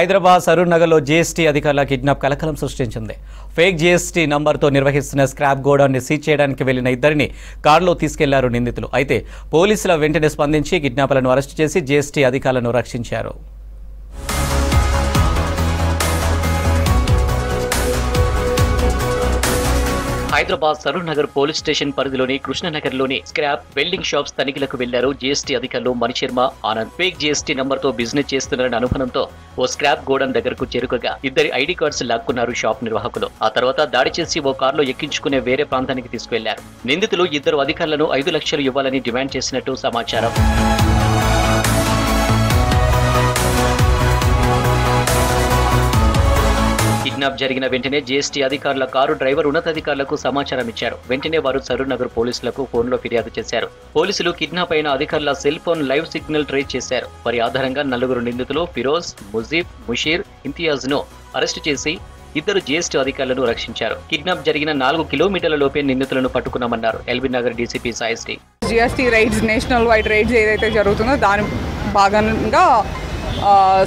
హైదరాబాద్ సరూర్ నగర్లో జీఎస్టీ అధికారుల కిడ్నాప్ కలకలం సృష్టించింది. ఫేక్ జీఎస్టీ నంబర్తో నిర్వహిస్తున్న స్క్రాప్ గోడౌన్ని సీజ్ చేయడానికి వెళ్లిన ఇద్దరిని కారులో తీసుకెళ్లారు నిందితులు. అయితే పోలీసుల వెంటనే స్పందించి కిడ్నాపర్లను అరెస్టు చేసి జీఎస్టీ అధికారులను రక్షించారు. హైదరాబాద్ సరూర్ నగర్ పోలీస్ స్టేషన్ పరిధిలోని కృష్ణనగర్లోని స్క్రాప్ వెల్డింగ్ షాప్స్ తనిఖీలకు వెళ్లారు జీఎస్టీ అధికారులు మణిశర్మ, ఆనంద్. ఫేక్ జీఎస్టీ నంబర్తో బిజినెస్ చేస్తున్నారని అనుమానంతో ఓ స్క్రాప్ గోడౌన్ దగ్గరకు చేరుకగా ఇద్దరి ఐడి కార్డ్స్ లాక్కున్నారు షాప్ నిర్వాహకులు. ఆ తర్వాత దాడి చేసి ఓ కారులో ఎక్కించుకునే వేరే ప్రాంతానికి తీసుకెళ్లారు. నిందితులు ఇద్దరు అధికారులను 5 లక్షలు ఇవ్వాలని డిమాండ్ చేసినట్టు సమాచారం. కిడ్నాప్ జరిగిన వెంటనే జీఎస్టీ అధికారుల కారు డ్రైవర్ ఉన్నతాధికారులకు సమాచారం ఇచ్చారు. వెంటనే వారు సరూర్ నగర్ పోలీసులకు ఫోన్లో ఫిర్యాదు చేశారు. పోలీసులు కిడ్నాప్ అయిన అధికారుల cell phone live signal trace చేశారు. వారి ఆధారంగా 4 నిందితులు ఫిరోజ్, ముజీబ్, ముషీర్, ఇంతియాజ్ ను అరెస్టు చేసి ఇద్దరు జీఎస్టీ అధికారులను రక్షించారు. కిడ్నాప్ జరిగిన 4 కిలోమీటర్ల లోపే నిందితులను పట్టుకున్నామన్నారు LB Nagar DCP Saisri. GST raids, national wide raids ఏదైతే జరుగుతుందో దాని భాగంగా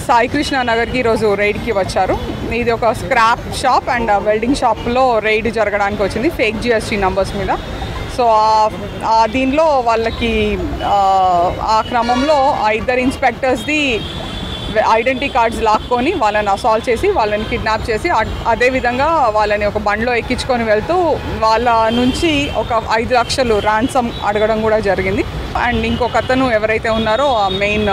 సాయి కృష్ణ నగర్కి ఈరోజు రైడ్కి వచ్చారు. ఇది ఒక స్క్రాప్ షాప్ అండ్ వెల్డింగ్ షాప్లో రైడ్ జరగడానికి వచ్చింది ఫేక్ జీఎస్టీ నంబర్స్ మీద. సో దీనిలో వాళ్ళకి ఆ క్రమంలో ఆ ఇద్దరు ఇన్స్పెక్టర్స్ది ఐడెంటిటీ కార్డ్స్ లాక్కొని వాళ్ళని అసాల్ట్ చేసి వాళ్ళని కిడ్నాప్ చేసి అదేవిధంగా వాళ్ళని ఒక బండ్లో ఎక్కించుకొని వెళ్తూ వాళ్ళ నుంచి ఒక 5 లక్షలు ర్యాన్సమ్ అడగడం కూడా జరిగింది. అండ్ ఇంకొక అతను ఎవరైతే ఉన్నారో ఆ మెయిన్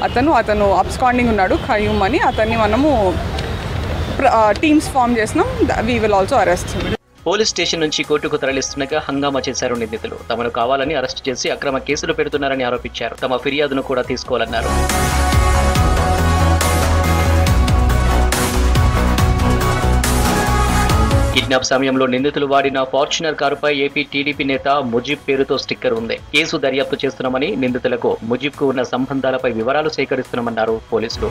అతను అబ్స్కాండింగ్ ఉన్నాడు, ఖయూమ్ అని. అతన్ని మనము టీమ్స్ ఫామ్ చేసినాం. We will also arrest. Police station నుంచి కోర్టుకు తరలిస్తుండగా హంగామా చేశారు నిందితులు. తమను కావాలని అరెస్టు చేసి అక్రమ కేసులు పెడుతున్నారని ఆరోపించారు. తమ ఫిర్యాదును కూడా తీసుకోవాలన్నారు. కిడ్నాప్ సమయంలో నిందితులు వాడిన ఫార్చునర్ కారుపై ఏపీ టీడీపీ నేత ముజీబ్ పేరుతో స్టిక్కర్ ఉంది. కేసు దర్యాప్తు చేస్తున్నామని, నిందితులకు ముజీబ్ కు ఉన్న సంబంధాలపై వివరాలు సేకరిస్తున్నామన్నారు పోలీసులు.